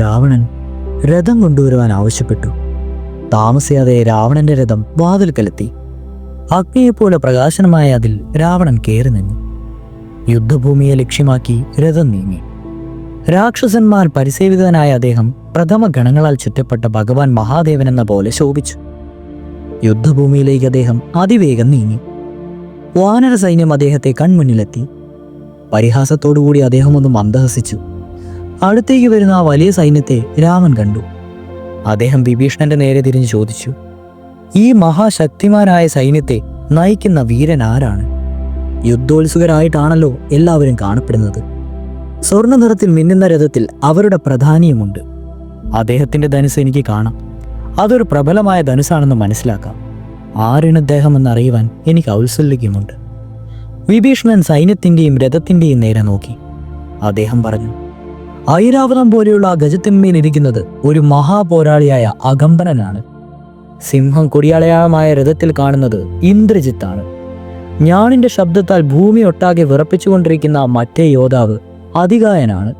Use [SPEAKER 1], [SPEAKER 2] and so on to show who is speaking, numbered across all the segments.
[SPEAKER 1] രാവണൻ രഥം കൊണ്ടുവരുവാൻ ആവശ്യപ്പെട്ടു. താമസിയാതെ രാവണന്റെ രഥം വാതിൽക്കലെത്തി. അഗ്നിയെപ്പോലെ പ്രകാശനമായ അതിൽ രാവണൻ കയറി നിന്നു. യുദ്ധഭൂമിയെ ലക്ഷ്യമാക്കി രഥം നീങ്ങി. രാക്ഷസന്മാർ പരിസേവിതനായ അദ്ദേഹം പ്രഥമ ഗണങ്ങളാൽ ചുറ്റപ്പെട്ട ഭഗവാൻ മഹാദേവൻ എന്ന പോലെ ശോഭിച്ചു. യുദ്ധഭൂമിയിലേക്ക് അദ്ദേഹം അതിവേഗം നീങ്ങി. വാനര സൈന്യം അദ്ദേഹത്തെ കൺമുന്നിലെത്തി. പരിഹാസത്തോടുകൂടി അദ്ദേഹം ഒന്ന് മന്ദഹസിച്ചു. അടുത്തേക്ക് വരുന്ന ആ വലിയ സൈന്യത്തെ രാമൻ കണ്ടു. അദ്ദേഹം വിഭീഷണന്റെ നേരെ തിരിഞ്ഞ് ചോദിച്ചു, ഈ മഹാശക്തിമാനായ സൈന്യത്തെ നയിക്കുന്ന വീരൻ ആരാണ്? യുദ്ധോത്സുകരായിട്ടാണല്ലോ എല്ലാവരും കാണപ്പെടുന്നത്. സ്വർണ്ണ നിറത്തിൽ മിന്നുന്ന രഥത്തിൽ അവരുടെ പ്രധാനിയുമുണ്ട്. അദ്ദേഹത്തിന്റെ ധനുസ് എനിക്ക് കാണാം. അതൊരു പ്രബലമായ ധനുസാണെന്ന് മനസ്സിലാക്കാം. ആരാണ് അദ്ദേഹം എന്നറിയുവാൻ എനിക്ക് ഔത്സുല്യമുണ്ട്. വിഭീഷണൻ സൈന്യത്തിന്റെയും രഥത്തിന്റെയും നേരെ നോക്കി. അദ്ദേഹം പറഞ്ഞു, ഐരാവതം പോലെയുള്ള ആ ഗജത്തിന്മേലിരിക്കുന്നത് ഒരു മഹാപോരാളിയായ അകമ്പനനാണ്. സിംഹം കൊടിയാളയമായ രഥത്തിൽ കാണുന്നത് ഇന്ദ്രജിത്താണ്. ഞാണിന്റെ ശബ്ദത്താൽ ഭൂമി ഒട്ടാകെ വിറപ്പിച്ചുകൊണ്ടിരിക്കുന്ന മറ്റേ യോദ്ധാവ് അതികായനാണ്.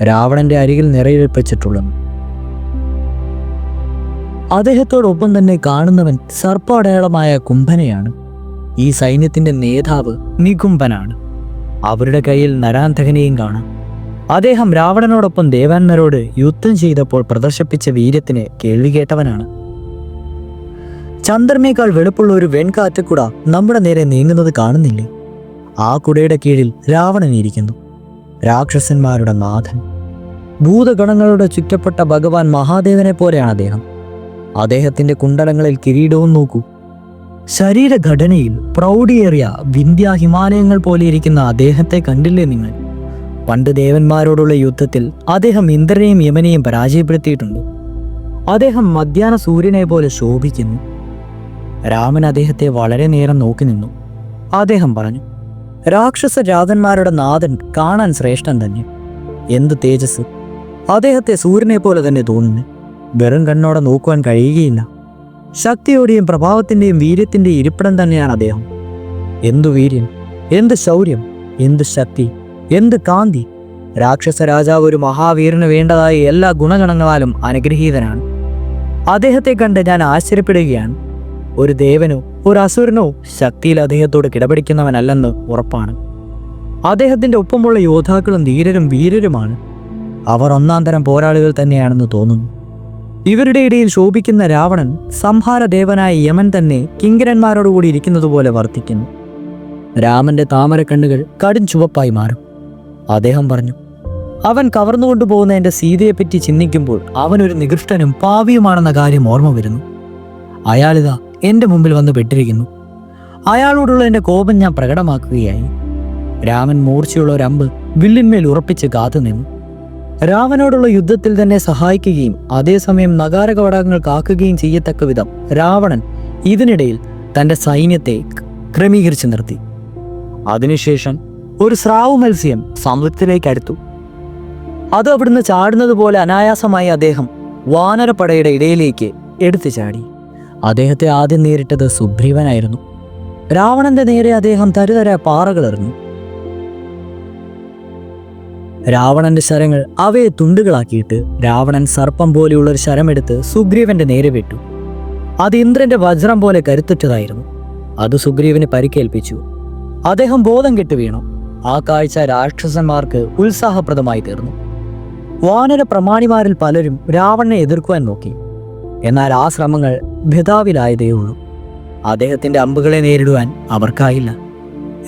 [SPEAKER 1] രാവണന്റെ അരികിൽ നിറയിൽപ്പിച്ചിട്ടുള്ളത്. അദ്ദേഹത്തോടൊപ്പം തന്നെ കാണുന്നവൻ സർപ്പടയാളമായ കുംഭനെയാണ്. ഈ സൈന്യത്തിന്റെ നേതാവ് നികുംഭനാണ്. അവരുടെ കയ്യിൽ നരാന്തകനെയും കാണാം. അദ്ദേഹം രാവണനോടൊപ്പം ദേവാന്മാരോട് യുദ്ധം ചെയ്തപ്പോൾ പ്രദർശിപ്പിച്ച വീര്യത്തിന് കേൾവി കേട്ടവനാണ്. ചന്ദ്രനേക്കാൾ വെളുപ്പുള്ള ഒരു വെൺകാറ്റക്കുട നമ്മുടെ നേരെ നീങ്ങുന്നത് കാണുന്നില്ലേ? ആ കുടയുടെ കീഴിൽ രാവണൻ ഇരിക്കുന്നു, രാക്ഷസന്മാരുടെ നാഥൻ. ഭൂതഗണങ്ങളുടെ ചുറ്റപ്പെട്ട ഭഗവാൻ മഹാദേവനെ പോലെയാണ് അദ്ദേഹം. അദ്ദേഹത്തിന്റെ കുണ്ടലങ്ങളിൽ കിരീടവും നോക്കൂ. ശരീരഘടനയിൽ പ്രൗഢിയേറിയ വിന്ധ്യ ഹിമാലയങ്ങൾ പോലെ ഇരിക്കുന്ന അദ്ദേഹത്തെ കണ്ടില്ലേ നിങ്ങൾ? പണ്ട് ദേവന്മാരോടുള്ള യുദ്ധത്തിൽ അദ്ദേഹം ഇന്ദ്രനെയും യമനെയും പരാജയപ്പെടുത്തിയിട്ടുണ്ട്. അദ്ദേഹം മധ്യാഹ്ന സൂര്യനെ പോലെ ശോഭിക്കുന്നു. രാമൻ അദ്ദേഹത്തെ വളരെ നേരം നോക്കി നിന്നു. അദ്ദേഹം പറഞ്ഞു, രാക്ഷസ രാജന്മാരുടെ നാഥൻ കാണാൻ ശ്രേഷ്ഠൻ തന്നെ. എന്ത് തേജസ്! അദ്ദേഹത്തെ സൂര്യനെ പോലെ തന്നെ തോന്നുന്നു. വെറും കണ്ണോടെ നോക്കുവാൻ കഴിയുകയില്ല. ശക്തിയോടെയും പ്രഭാവത്തിന്റെയും വീര്യത്തിന്റെയും ഇരിപ്പിടം തന്നെയാണ് അദ്ദേഹം. എന്തു വീര്യം, എന്ത് ശൗര്യം, എന്ത് ശക്തി, എന്ത് കാന്തി! രാക്ഷസ രാജാവ് ഒരു മഹാവീരന് വേണ്ടതായ എല്ലാ ഗുണഗണങ്ങളാലും അനുഗ്രഹീതനാണ്. അദ്ദേഹത്തെ കണ്ട് ഞാൻ ആശ്ചര്യപ്പെടുകയാണ്. ഒരു ദേവനോ ഒരു അസുരനോ ശക്തിയിൽ അദ്ദേഹത്തോട് കിടപിടിക്കുന്നവനല്ലെന്ന് ഉറപ്പാണ്. അദ്ദേഹത്തിന്റെ ഒപ്പമുള്ള യോദ്ധാക്കളും ധീരരും വീരരുമാണ്. അവർ ഒന്നാം തരം പോരാളികൾ തന്നെയാണെന്ന് തോന്നുന്നു. ഇവരുടെ ഇടയിൽ ശോഭിക്കുന്ന രാവണൻ സംഹാരദേവനായ യമൻ തന്നെ കിങ്കരന്മാരോടുകൂടി ഇരിക്കുന്നത് പോലെ വർത്തിക്കുന്നു. രാമന്റെ താമരക്കണ്ണുകൾ കടും ചുവപ്പായി മാറും. അദ്ദേഹം പറഞ്ഞു, അവൻ കവർന്നുകൊണ്ടുപോകുന്ന എൻ്റെ സീതയെപ്പറ്റി ചിന്തിക്കുമ്പോൾ അവനൊരു നികൃഷ്ടനും പാവിയുമാണെന്ന കാര്യം ഓർമ്മ വരുന്നു. അയാളിതാ എൻ്റെ മുമ്പിൽ വന്ന് പെട്ടിരിക്കുന്നു. അയാളോടുള്ള എൻ്റെ കോപം ഞാൻ പ്രകടമാക്കുകയായി. രാമൻ മൂർച്ചയുള്ള ഒരു അമ്പ് വില്ലിന്മേൽ ഉറപ്പിച്ച് കാത്തുനിന്നു. രാവണനോടുള്ള യുദ്ധത്തിൽ തന്നെ സഹായിക്കുകയും അതേസമയം നഗാരകവടകങ്ങൾ കാക്കുകയും ചെയ്യത്തക്ക വിധം രാവണൻ ഇതിനിടയിൽ തൻ്റെ സൈന്യത്തെ ക്രമീകരിച്ചു നിർത്തി. അതിനുശേഷം ഒരു സ്രാവ് മത്സ്യം സമുദ്രത്തിലേക്ക് അടുത്തു. അത് അവിടുന്ന് ചാടുന്നത് പോലെ അനായാസമായി അദ്ദേഹം വാനരപ്പടയുടെ ഇടയിലേക്ക് എടുത്തു ചാടി. അദ്ദേഹത്തെ ആദ്യം നേരിട്ടത് സുഗ്രീവനായിരുന്നു. രാവണന്റെ നേരെ അദ്ദേഹം തരുതര പാറകൾ എറിഞ്ഞു. രാവണന്റെ ശരങ്ങൾ അവയെ തുണ്ടുകളാക്കിയിട്ട് രാവണൻ സർപ്പം പോലെയുള്ളൊരു ശരമെടുത്ത് സുഗ്രീവന്റെ നേരെ വിട്ടു. അത് ഇന്ദ്രന്റെ വജ്രം പോലെ കരുത്തുറ്റതായിരുന്നു. അത് സുഗ്രീവന് പരിക്കേൽപ്പിച്ചു. അദ്ദേഹം ബോധം കെട്ടു വീണു. ആ കാഴ്ച രാക്ഷസന്മാർക്ക് ഉത്സാഹപ്രദമായി തീർന്നു. വാനര പ്രമാണിമാരിൽ പലരും രാവണനെ എതിർക്കുവാൻ നോക്കി. എന്നാൽ ആ ശ്രമങ്ങൾ ഭേദാവിലായതേ ഉള്ളൂ. അദ്ദേഹത്തിന്റെ അമ്പുകളെ നേരിടുവാൻ അവർക്കായില്ല.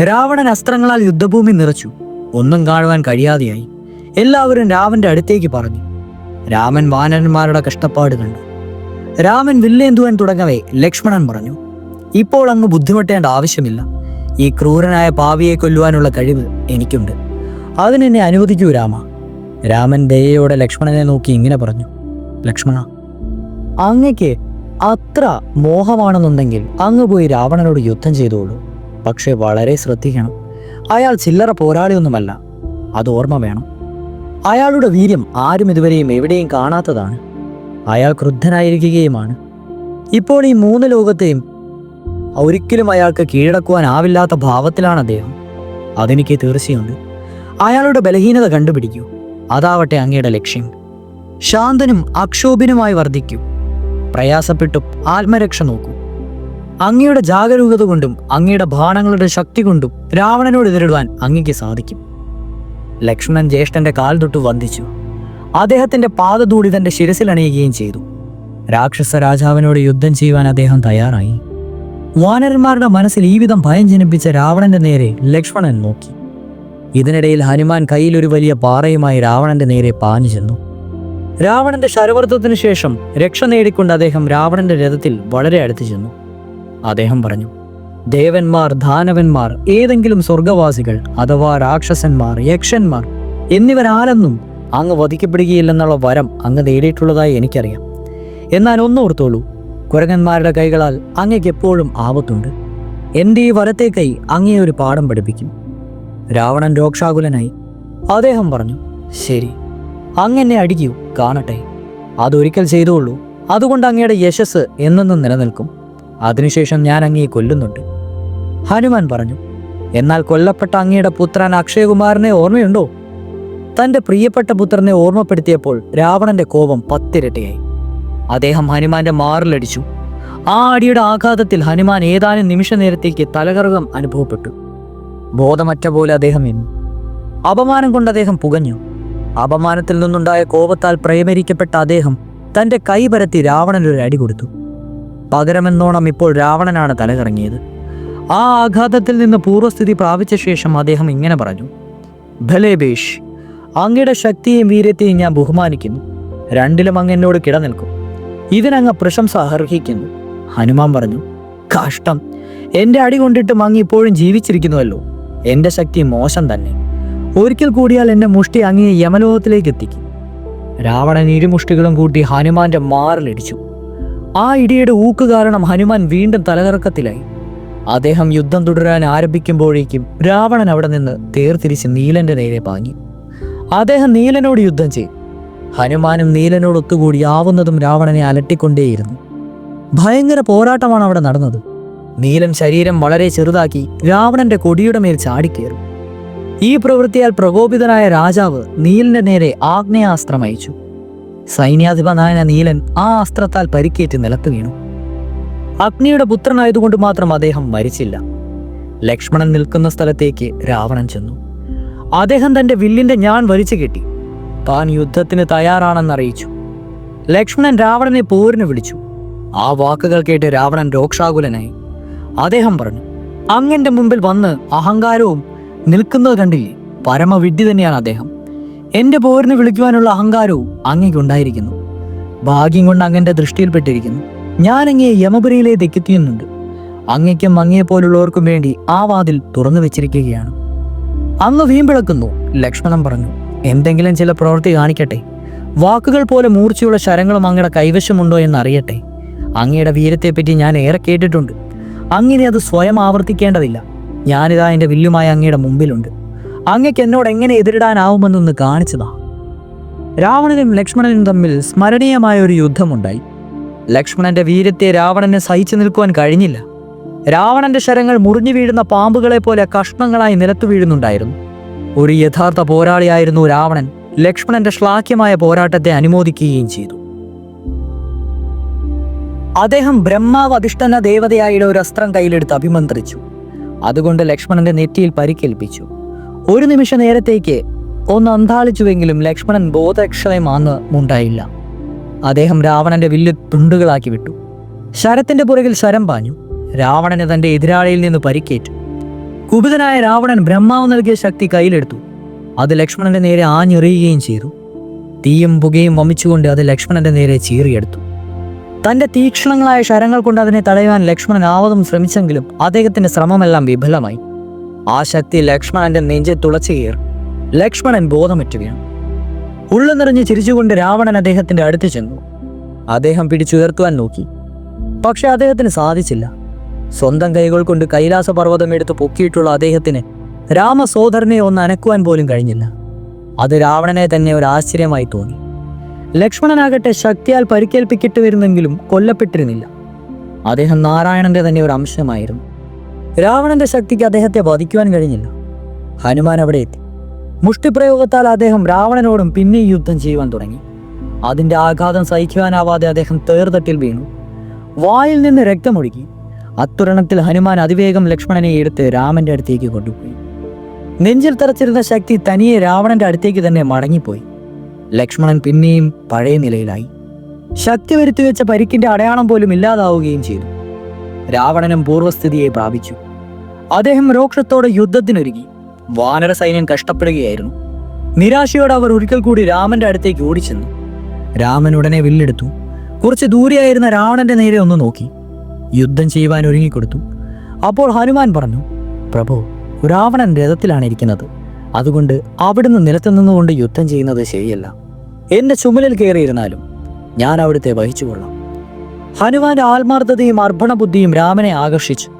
[SPEAKER 1] രാവണൻ അസ്ത്രങ്ങളാൽ യുദ്ധഭൂമി നിറച്ചു. ഒന്നും കാണുവാൻ കഴിയാതെയായി. എല്ലാവരും രാമന്റെ അടുത്തേക്ക് പറഞ്ഞു. രാമൻ വാനരന്മാരുടെ കഷ്ടപ്പാട് കണ്ടു. രാമൻ വില്ലേന്തുവാൻ തുടങ്ങവേ ലക്ഷ്മണൻ പറഞ്ഞു, ഇപ്പോൾ അങ്ങ് ബുദ്ധിമുട്ടേണ്ട ആവശ്യമില്ല. ഈ ക്രൂരനായ പാവിയെ കൊല്ലുവാനുള്ള കഴിവ് എനിക്കുണ്ട്. അതിനെന്നെ അനുവദിക്കൂ രാമ. രാമൻ ദയയോടെ ലക്ഷ്മണനെ നോക്കി ഇങ്ങനെ പറഞ്ഞു, ലക്ഷ്മണ, അങ്ങയ്ക്ക് അത്ര മോഹമാണെന്നുണ്ടെങ്കിൽ അങ്ങ് പോയി രാവണനോട് യുദ്ധം ചെയ്തോളൂ. പക്ഷെ വളരെ ശ്രദ്ധിക്കണം. അയാൾ ചില്ലറ പോരാളിയൊന്നുമല്ല, അത് ഓർമ്മ വേണം. അയാളുടെ വീര്യം ആരും ഇതുവരെയും എവിടെയും കാണാത്തതാണ്. അയാൾ ക്രുദ്ധനായിരിക്കുകയുമാണ്. ഇപ്പോൾ ഈ 3 ലോകത്തെയും ഒരിക്കലും അയാൾക്ക് കീഴടക്കുവാനാവില്ലാത്ത ഭാവത്തിലാണ് അദ്ദേഹം. അതെനിക്ക് തീർച്ചയുണ്ട്. അയാളുടെ ബലഹീനത കണ്ടുപിടിക്കൂ. അതാവട്ടെ അങ്ങയുടെ ലക്ഷ്യം. ശാന്തനും അക്ഷോഭ്യനുമായി വർദ്ധിക്കൂ. പ്രയാസപ്പെട്ടും ആത്മരക്ഷ നോക്കൂ. അങ്ങയുടെ ജാഗരൂകത കൊണ്ടും അങ്ങയുടെ ബാണങ്ങളുടെ ശക്തി കൊണ്ടും രാവണനോട് എതിരിടുവാൻ അങ്ങയ്ക്ക് സാധിക്കും. ലക്ഷ്മണൻ ജ്യേഷ്ഠന്റെ കാൽ തൊട്ട് വന്ദിച്ചു. അദ്ദേഹത്തിന്റെ പാദധൂളി തന്റെ ശിരസിൽ അണിയുകയും ചെയ്തു. രാക്ഷസ രാജാവിനോട് യുദ്ധം ചെയ്യുവാൻ അദ്ദേഹം തയ്യാറായി. വാനരന്മാരുടെ മനസ്സിൽ ഈ വിധം ഭയം ജനിപ്പിച്ച രാവണന്റെ നേരെ ലക്ഷ്മണൻ നോക്കി. ഇതിനിടയിൽ ഹനുമാൻ കയ്യിൽ ഒരു വലിയ പാറയുമായി രാവണന്റെ നേരെ പാഞ്ഞു ചെന്നു. രാവണന്റെ ശരവർദ്ധത്തിനു ശേഷം രക്ഷ നേടിക്കൊണ്ട് അദ്ദേഹം രാവണന്റെ രഥത്തിൽ വളരെ അടുത്ത് ചെന്നു. അദ്ദേഹം പറഞ്ഞു, ദേവന്മാർ, ദാനവന്മാർ, ഏതെങ്കിലും സ്വർഗവാസികൾ അഥവാ രാക്ഷസന്മാർ, യക്ഷന്മാർ എന്നിവരാരെന്നും അങ്ങ് വധിക്കപ്പെടുകയില്ലെന്നുള്ള വരം അങ്ങ് നേടിയിട്ടുള്ളതായി എനിക്കറിയാം. എന്നാൽ ഒന്നോർത്തോളൂ, കുരങ്ങന്മാരുടെ കൈകളാൽ അങ്ങയ്ക്ക് എപ്പോഴും ആപത്തുണ്ട്. എൻ്റെ ഈ വലത്തെ കൈ അങ്ങേ ഒരു പാഠം പഠിപ്പിക്കും. രാവണൻ രോക്ഷാകുലനായി. അദ്ദേഹം പറഞ്ഞു, ശരി, അങ്ങെന്നെ അടിക്കൂ, കാണട്ടെ. അതൊരിക്കൽ ചെയ്തോളൂ. അതുകൊണ്ട് അങ്ങയുടെ യശസ് എന്നെന്നും നിലനിൽക്കും. അതിനുശേഷം ഞാൻ അങ്ങയെ കൊല്ലുന്നുണ്ട്. ഹനുമാൻ പറഞ്ഞു, എന്നാൽ കൊല്ലപ്പെട്ട അങ്ങയുടെ പുത്രൻ അക്ഷയകുമാരനെ ഓർമ്മയുണ്ടോ? തൻ്റെ പ്രിയപ്പെട്ട പുത്രനെ ഓർമ്മപ്പെടുത്തിയപ്പോൾ രാവണന്റെ കോപം 10 ഇരട്ടിയായി. അദ്ദേഹം ഹനുമാന്റെ മാറിലടിച്ചു. ആ അടിയുടെ ആഘാതത്തിൽ ഹനുമാൻ ഏതാനും നിമിഷ നേരത്തേക്ക് തലകറക്കം അനുഭവപ്പെട്ടു. ബോധമറ്റ പോലെ അദ്ദേഹം നിന്നു. അപമാനം കൊണ്ട് അദ്ദേഹം പുകഞ്ഞു. അപമാനത്തിൽ നിന്നുണ്ടായ കോപത്താൽ പ്രേമരിക്കപ്പെട്ട അദ്ദേഹം തൻ്റെ കൈ പരത്തി രാവണനൊരു അടി കൊടുത്തു. പകരമെന്നോണം ഇപ്പോൾ രാവണനാണ് തലകറങ്ങിയത്. ആ ആഘാതത്തിൽ നിന്ന് പൂർവ്വസ്ഥിതി പ്രാപിച്ച ശേഷം അദ്ദേഹം ഇങ്ങനെ പറഞ്ഞു, ഭലേബേഷ്, അങ്ങയുടെ ശക്തിയെയും വീര്യത്തെയും ഞാൻ ബഹുമാനിക്കുന്നു. രണ്ടിലും അങ്ങ് എന്നോട് കിടനിൽക്കും. ഇതിനങ്ങ് പ്രശംസ അർഹിക്കുന്നു. ഹനുമാൻ പറഞ്ഞു, കഷ്ടം, എൻ്റെ അടി കൊണ്ടിട്ടും അങ്ങ് ഇപ്പോഴും ജീവിച്ചിരിക്കുന്നുവല്ലോ. എൻ്റെ ശക്തി മോശം തന്നെ. ഒരിക്കൽ കൂടിയാൽ എൻ്റെ മുഷ്ടി അങ്ങയെ യമലോകത്തിലേക്ക് എത്തിക്കും. രാവണൻ ഇരുമുഷ്ടികളും കൂട്ടി ഹനുമാന്റെ മാറിലിടിച്ചു. ആ ഇടിയുടെ ഊക്ക് കാരണം ഹനുമാൻ വീണ്ടും തലകറക്കത്തിലായി. അദ്ദേഹം യുദ്ധം തുടരാൻ ആരംഭിക്കുമ്പോഴേക്കും രാവണൻ അവിടെ നിന്ന് തേർതിരിച്ച് നീലന്റെ നേരെ പാഞ്ഞു. അദ്ദേഹം നീലനോട് യുദ്ധം ചെയ്തു. ഹനുമാനും നീലനോട് ഒത്തുകൂടി ആവുന്നതും രാവണനെ അലട്ടിക്കൊണ്ടേയിരുന്നു. ഭയങ്കര പോരാട്ടമാണ് അവിടെ നടന്നത്. നീലൻ ശരീരം വളരെ ചെറുതാക്കി രാവണന്റെ കൊടിയുടെ മേൽ ചാടിക്കേറും. ഈ പ്രവൃത്തിയാൽ പ്രകോപിതനായ രാജാവ് നീലന്റെ നേരെ ആഗ്നേയാസ്ത്രം അയച്ചു. സൈന്യാധിപനായ നീലൻ ആ അസ്ത്രത്താൽ പരിക്കേറ്റ് നിലത്ത് വീണു. അഗ്നിയുടെ പുത്രനായതുകൊണ്ട് മാത്രം അദ്ദേഹം മരിച്ചില്ല. ലക്ഷ്മണൻ നിൽക്കുന്ന സ്ഥലത്തേക്ക് രാവണൻ ചെന്നു. അദ്ദേഹം തന്റെ വില്ലിന്റെ ഞാൺ വലിച്ചു കെട്ടി. താൻ യുദ്ധത്തിന് തയ്യാറാണെന്നറിയിച്ചു. ലക്ഷ്മണൻ രാവണനെ പോരിന് വിളിച്ചു. ആ വാക്കുകൾ കേട്ട് രാവണൻ രോക്ഷാകുലനായി. അദ്ദേഹം പറഞ്ഞു, അങ്ങന്റെ മുമ്പിൽ വന്ന് അഹങ്കാരവും നിൽക്കുന്നത് കണ്ടില്ലേ? പരമവിഡ്ഢി തന്നെയാണ് അദ്ദേഹം. എന്റെ പോരിന് വിളിക്കുവാനുള്ള അഹങ്കാരവും അങ്ങയ്ക്കുണ്ടായിരിക്കുന്നു. ഭാഗ്യം കൊണ്ട് അങ്ങന്റെ ദൃഷ്ടിയിൽപ്പെട്ടിരിക്കുന്നു. ഞാൻ അങ്ങയെ യമപുരിയിലേക്ക് എത്തിക്കുന്നുണ്ട്. അങ്ങയ്ക്കും അങ്ങയെപ്പോലുള്ളവർക്കും വേണ്ടി ആ വാതിൽ തുറന്നു വെച്ചിരിക്കുകയാണ്. അങ്ങ് വീമ്പിളക്കുന്നു. ലക്ഷ്മണൻ പറഞ്ഞു, എന്തെങ്കിലും ചില പ്രവൃത്തി കാണിക്കട്ടെ. വാക്കുകൾ പോലെ മൂർച്ചയുള്ള ശരങ്ങളും അങ്ങയുടെ കൈവശമുണ്ടോ എന്നറിയട്ടെ. അങ്ങയുടെ വീരത്തെപ്പറ്റി ഞാൻ ഏറെ കേട്ടിട്ടുണ്ട്. അങ്ങനെ അത് സ്വയം ആവർത്തിക്കേണ്ടതില്ല. ഞാനിതാ എൻ്റെ വില്ലുമായി അങ്ങയുടെ മുമ്പിലുണ്ട്. അങ്ങയ്ക്ക് എന്നോട് എങ്ങനെ എതിരിടാനാവുമെന്നൊന്ന് കാണിച്ചതാ. രാവണനും ലക്ഷ്മണനും തമ്മിൽ സ്മരണീയമായ ഒരു യുദ്ധമുണ്ടായി. ലക്ഷ്മണന്റെ വീരത്തെ രാവണന് സഹിച്ചു നിൽക്കുവാൻ കഴിഞ്ഞില്ല. രാവണന്റെ ശരങ്ങൾ മുറിഞ്ഞു വീഴുന്ന പാമ്പുകളെ പോലെ കഷ്ണങ്ങളായി നിലത്തു വീഴുന്നുണ്ടായിരുന്നു. ഒരു യഥാർത്ഥ പോരാളിയായിരുന്നു രാവണൻ. ലക്ഷ്മണന്റെ ശ്ലാഘ്യമായ പോരാട്ടത്തെ അനുമോദിക്കുകയും ചെയ്തു. അദ്ദേഹം ബ്രഹ്മാവ് അധിഷ്ഠന ദേവതയായുടെ ഒരു അസ്ത്രം കയ്യിലെടുത്ത് അഭിമന്ത്രിച്ചു. അതുകൊണ്ട് ലക്ഷ്മണന്റെ നെറ്റിയിൽ പരിക്കേൽപ്പിച്ചു. ഒരു നിമിഷ നേരത്തേക്ക് ഒന്ന് അന്താളിച്ചുവെങ്കിലും ലക്ഷ്മണൻ ബോധക്ഷയമാണെന്നുണ്ടായില്ല. അദ്ദേഹം രാവണന്റെ വില്ല് തുണ്ടുകളാക്കി വിട്ടു. ശരത്തിന്റെ പുറകിൽ ശരം പാഞ്ഞു. രാവണന് തന്റെ എതിരാളിയിൽ നിന്ന് പരിക്കേറ്റു. കുപിതനായ രാവണൻ ബ്രഹ്മാവ് നൽകിയ ശക്തി കയ്യിലെടുത്തു. അത് ലക്ഷ്മണന്റെ നേരെ ആഞ്ഞെറിയുകയും ചെയ്തു. തീയും പുകയും വമിച്ചുകൊണ്ട് അത് ലക്ഷ്മണന്റെ നേരെ ചീറിയെടുത്തു. തന്റെ തീക്ഷ്ണങ്ങളായ ശരങ്ങൾ കൊണ്ട് അതിനെ തടയാൻ ലക്ഷ്മണൻ ആവതും ശ്രമിച്ചെങ്കിലും അദ്ദേഹത്തിന്റെ ശ്രമമെല്ലാം വിഫലമായി. ആ ശക്തി ലക്ഷ്മണന്റെ നെഞ്ചെ തുളച്ചു കയറി. ലക്ഷ്മണൻ ബോധമറ്റു വീണു. ഉള്ളു നിറഞ്ഞ് ചിരിച്ചുകൊണ്ട് രാവണൻ അദ്ദേഹത്തിന്റെ അടുത്ത് ചെന്നു. അദ്ദേഹം പിടിച്ചുയർത്തുവാൻ നോക്കി. പക്ഷെ അദ്ദേഹത്തിന് സാധിച്ചില്ല. സ്വന്തം കൈകൾ കൊണ്ട് കൈലാസ പർവ്വതം എടുത്ത് പൊക്കിയിട്ടുള്ള അദ്ദേഹത്തിന് രാമസോദരനെ ഒന്ന് അനക്കുവാൻ പോലും കഴിഞ്ഞില്ല. അത് രാവണനെ തന്നെ ഒരു ആശ്ചര്യമായി തോന്നി. ലക്ഷ്മണനാകട്ടെ ശക്തിയാൽ പരിക്കേൽപ്പിക്കിട്ട് വരുന്നെങ്കിലും കൊല്ലപ്പെട്ടിരുന്നില്ല. അദ്ദേഹം നാരായണന്റെ തന്നെ ഒരു അംശമായിരുന്നു. രാവണന്റെ ശക്തിക്ക് അദ്ദേഹത്തെ വധിക്കുവാൻ കഴിഞ്ഞില്ല. ഹനുമാൻ അവിടെ എത്തി. മുഷ്ടിപ്രയോഗത്താൽ അദ്ദേഹം രാവണനോടും പിന്നെ യുദ്ധം ചെയ്യുവാൻ തുടങ്ങി. അതിൻ്റെ ആഘാതം സഹിക്കുവാനാവാതെ അദ്ദേഹം തേർതട്ടിൽ വീണു. വായിൽ നിന്ന് രക്തമൊഴുകി. അത്തുരണത്തിൽ ഹനുമാൻ അതിവേഗം ലക്ഷ്മണനെ എടുത്ത് രാമന്റെ അടുത്തേക്ക് കൊണ്ടുപോയി. നെഞ്ചിൽ തറച്ചിരുന്ന ശക്തി തനിയെ രാവണന്റെ അടുത്തേക്ക് തന്നെ മടങ്ങിപ്പോയി. ലക്ഷ്മണൻ പിന്നെയും പഴയ നിലയിലായി. ശക്തി വരുത്തി വെച്ച പരിക്കിന്റെ അടയാളം പോലും ഇല്ലാതാവുകയും ചെയ്തു. രാവണനും പൂർവ്വസ്ഥിതിയെ പ്രാപിച്ചു. അദ്ദേഹം രോക്ഷത്തോടെ യുദ്ധത്തിനൊരുങ്ങി. വാനര സൈന്യം കഷ്ടപ്പെടുകയായിരുന്നു. നിരാശയോടെ അവർ ഒരിക്കൽ കൂടി രാമന്റെ അടുത്തേക്ക് ഓടിച്ചെന്നു. രാമൻ ഉടനെ വില്ലെടുത്തു. കുറച്ച് ദൂരെയായിരുന്ന രാവണന്റെ നേരെ ഒന്ന് നോക്കി. യുദ്ധം ചെയ്യുവാൻ ഒരുങ്ങിക്കൊടുത്തു. അപ്പോൾ ഹനുമാൻ പറഞ്ഞു, പ്രഭു, രാവണൻ രഥത്തിലാണ് ഇരിക്കുന്നത്. അതുകൊണ്ട് അവിടുന്ന് നിലത്തു നിന്നുകൊണ്ട് യുദ്ധം ചെയ്യുന്നത് ശരിയല്ല. എന്റെ ചുമലിൽ കയറിയിരുന്നാലും ഞാൻ അവിടുത്തെ വഹിച്ചുകൊള്ളാം. ഹനുമാന്റെ ആത്മാർത്ഥതയും അർപ്പണ ബുദ്ധിയും രാമനെ ആകർഷിച്ചു.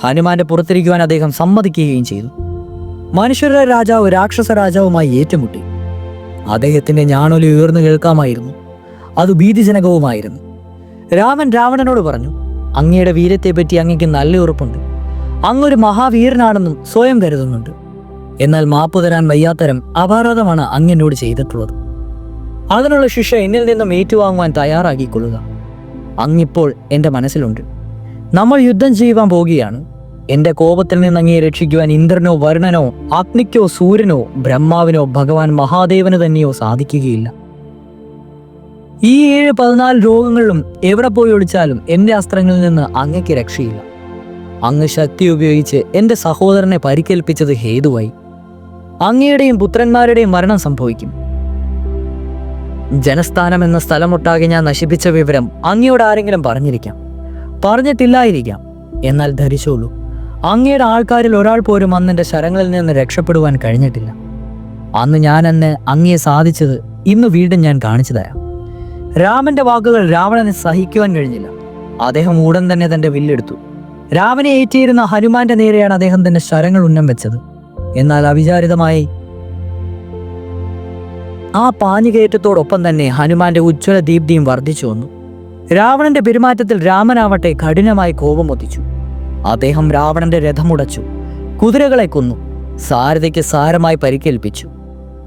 [SPEAKER 1] ഹനുമാന്റെ പുറത്തിരിക്കുവാൻ അദ്ദേഹം സമ്മതിക്കുകയും ചെയ്തു. മനുഷ്യരുടെ രാജാവ് രാക്ഷസ രാജാവുമായി ഏറ്റുമുട്ടി. അദ്ദേഹത്തിന്റെ ഞാണൊലി ഉയർന്നു കേൾക്കാമായിരുന്നു. അത് ഭീതിജനകവുമായിരുന്നു. രാമൻ രാവണനോട് പറഞ്ഞു, അങ്ങയുടെ വീരത്തെപ്പറ്റി അങ്ങയ്ക്ക് നല്ല ഉറപ്പുണ്ട്. അങ്ങൊരു മഹാവീരനാണെന്നും സ്വയം കരുതുന്നുണ്ട്. എന്നാൽ മാപ്പു തരാൻ വയ്യാത്തരം അപരാധമാണ് അങ്ങനോട് ചെയ്തിട്ടുള്ളത്. അതിനുള്ള ശിക്ഷ എന്നിൽ നിന്നും ഏറ്റുവാങ്ങുവാൻ തയ്യാറാക്കിക്കൊള്ളുക. അങ്ങിപ്പോൾ എൻ്റെ മനസ്സിലുണ്ട്. നമ്മൾ യുദ്ധം ചെയ്യുവാൻ പോകുകയാണ്. എൻ്റെ കോപത്തിൽ നിന്ന് അങ്ങയെ രക്ഷിക്കുവാൻ ഇന്ദ്രനോ വരുണനോ അഗ്നിക്കോ സൂര്യനോ ബ്രഹ്മാവിനോ ഭഗവാൻ മഹാദേവന് തന്നെയോ സാധിക്കുകയില്ല. ഈ 14 രോഗങ്ങളിലും എവിടെ പോയി ഒളിച്ചാലും എൻ്റെ അസ്ത്രങ്ങളിൽ നിന്ന് അങ്ങയ്ക്ക് രക്ഷയില്ല. അങ്ങ് ശക്തി ഉപയോഗിച്ച് എൻ്റെ സഹോദരനെ പരിക്കേൽപ്പിച്ചത് ഹേതുവായി. അങ്ങയുടെയും പുത്രന്മാരുടെയും മരണം സംഭവിക്കും. ജനസ്ഥാനം എന്ന സ്ഥലമൊട്ടാകെ ഞാൻ നശിപ്പിച്ച വിവരം അങ്ങയോട് ആരെങ്കിലും പറഞ്ഞിരിക്കാം, പറഞ്ഞിട്ടില്ലായിരിക്കാം. എന്നാൽ ധരിച്ചോളൂ, അങ്ങയുടെ ആൾക്കാരിൽ ഒരാൾ പോലും അന്നെൻ്റെ ശരങ്ങളിൽ നിന്ന് രക്ഷപ്പെടുവാൻ കഴിഞ്ഞിട്ടില്ല. അന്ന് അങ്ങയെ സാധിച്ചത് ഇന്ന് വീണ്ടും ഞാൻ കാണിച്ചു തരാം. രാമന്റെ വാക്കുകൾ രാവണന് സഹിക്കുവാൻ കഴിഞ്ഞില്ല. അദ്ദേഹം ഉടൻ തന്നെ തന്റെ വില്ലെടുത്തു. രാമനെ ഏറ്റിയിരുന്ന ഹനുമാന്റെ നേരെയാണ് അദ്ദേഹം തന്റെ ശരങ്ങൾ ഉന്നം വെച്ചത്. എന്നാൽ അവിചാരിതമായി ആ പാഞ്ഞുകയറ്റത്തോടൊപ്പം തന്നെ ഹനുമാന്റെ ഉജ്ജ്വല ദീപ്തിയും വർദ്ധിച്ചു വന്നു. രാവണന്റെ പെരുമാറ്റത്തിൽ രാമനാവട്ടെ കഠിനമായി കോപമൊത്തിച്ചു. അദ്ദേഹം രാവണന്റെ രഥമുടച്ചു, കുതിരകളെ കൊന്നു, സാരഥിക്ക് സാരമായി പരിക്കേൽപ്പിച്ചു.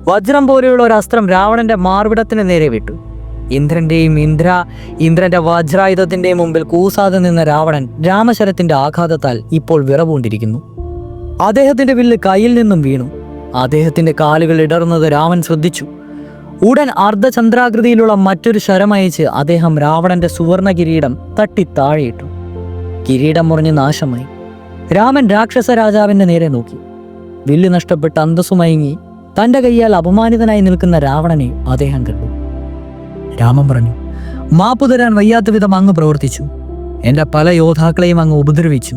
[SPEAKER 1] വജ്രം പോലെയുള്ള ഒരു അസ്ത്രം രാവണന്റെ മാർവിടത്തിന് നേരെ വിട്ടു. ഇന്ദ്രന്റെ വജ്രായുധത്തിന്റെയും മുമ്പിൽ കൂസാതെ നിന്ന രാവണൻ രാമശരത്തിന്റെ ആഘാതത്താൽ ഇപ്പോൾ വിറവുകൊണ്ടിരിക്കുന്നു. അദ്ദേഹത്തിന്റെ വില്ല് കയ്യിൽ നിന്നും വീണു. അദ്ദേഹത്തിന്റെ കാലുകൾ ഇടറുന്നത് രാമൻ ശ്രദ്ധിച്ചു. ഉടൻ അർദ്ധചന്ദ്രാകൃതിയിലുള്ള മറ്റൊരു ശരമയച്ച് അദ്ദേഹം രാവണന്റെ സുവർണ കിരീടം തട്ടി താഴെയിട്ടു. കിരീടം മുറിഞ്ഞ് നാശമായി. രാമൻ രാക്ഷസ രാജാവിന്റെ നേരെ നോക്കി. വില്ല് നഷ്ടപ്പെട്ട് അന്തസ്സുമയങ്ങി തന്റെ കൈയാൽ അപമാനിതനായി നിൽക്കുന്ന രാവണനെ അദ്ദേഹം കണ്ടു. രാമൻ പറഞ്ഞു, മാപ്പു തരാൻ വയ്യാത്ത വിധം അങ്ങ് പ്രവർത്തിച്ചു. എൻ്റെ പല യോദ്ധാക്കളെയും അങ്ങ് ഉപദ്രവിച്ചു.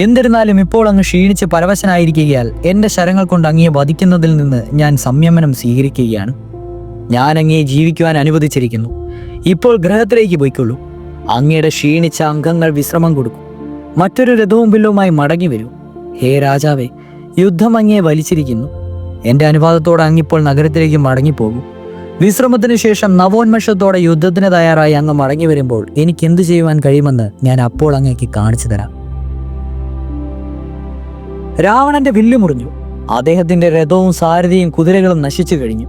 [SPEAKER 1] എന്നിരുന്നാലും ഇപ്പോൾ അങ്ങ് ക്ഷീണിച്ച് പരവശനായിരിക്കുകയാൽ എൻ്റെ ശരങ്ങൾ കൊണ്ട് അങ്ങയെ വധിക്കുന്നതിൽ നിന്ന് ഞാൻ സംയമനം സ്വീകരിക്കുകയാണ്. ഞാൻ അങ്ങയെ ജീവിക്കുവാൻ അനുവദിച്ചിരിക്കുന്നു. ഇപ്പോൾ ഗ്രഹത്തിലേക്ക് പോയിക്കൊള്ളൂ. അങ്ങയുടെ ക്ഷീണിച്ച അംഗങ്ങൾ വിശ്രമം കൊടുക്കും. മറ്റൊരു രഥവും വില്ലുമായി മടങ്ങി വരൂ. ഹേ രാജാവേ, യുദ്ധം അങ്ങയെ വലിച്ചിരിക്കുന്നു. എൻ്റെ അനുവാദത്തോടെ അങ്ങിപ്പോൾ നഗരത്തിലേക്ക് മടങ്ങിപ്പോകൂ. വിശ്രമത്തിന് ശേഷം നവോന്മേഷത്തോടെ യുദ്ധത്തിന് തയ്യാറായി അങ്ങ് മടങ്ങി വരുമ്പോൾ എനിക്ക് എന്തു ചെയ്യുവാൻ കഴിയുമെന്ന് ഞാൻ അപ്പോൾ അങ്ങേക്ക് കാണിച്ചു തരാം. രാവണന്റെ വില്ലു മുറിഞ്ഞു. അദ്ദേഹത്തിന്റെ രഥവും സാരഥിയും കുതിരകളും നശിച്ചു കഴിഞ്ഞു.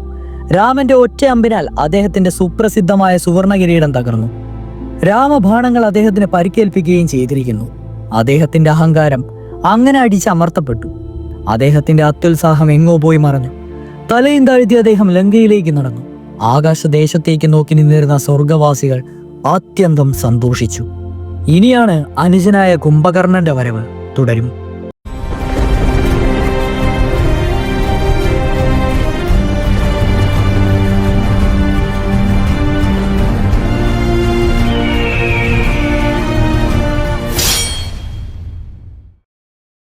[SPEAKER 1] രാമന്റെ ഒറ്റ അമ്പിനാൽ അദ്ദേഹത്തിന്റെ സുപ്രസിദ്ധമായ സുവർണ കിരീടം തകർന്നു. രാമബാണങ്ങൾ അദ്ദേഹത്തിന് പരിക്കേൽപ്പിക്കുകയും ചെയ്തിരിക്കുന്നു. അദ്ദേഹത്തിന്റെ അഹങ്കാരം അങ്ങനെ അടിച്ചമർത്തപ്പെട്ടു. അദ്ദേഹത്തിന്റെ അത്യുത്സാഹം എങ്ങോ പോയി മറഞ്ഞു. തലയും താഴ്ത്തി അദ്ദേഹം ലങ്കയിലേക്ക് നടന്നു. ആകാശദേശത്തേക്ക് നോക്കി നിന്നിരുന്ന സ്വർഗവാസികൾ അത്യന്തം സന്തോഷിച്ചു. ഇനിയാണ് അനുജനായ കുംഭകർണന്റെ വരവ്. തുടരും.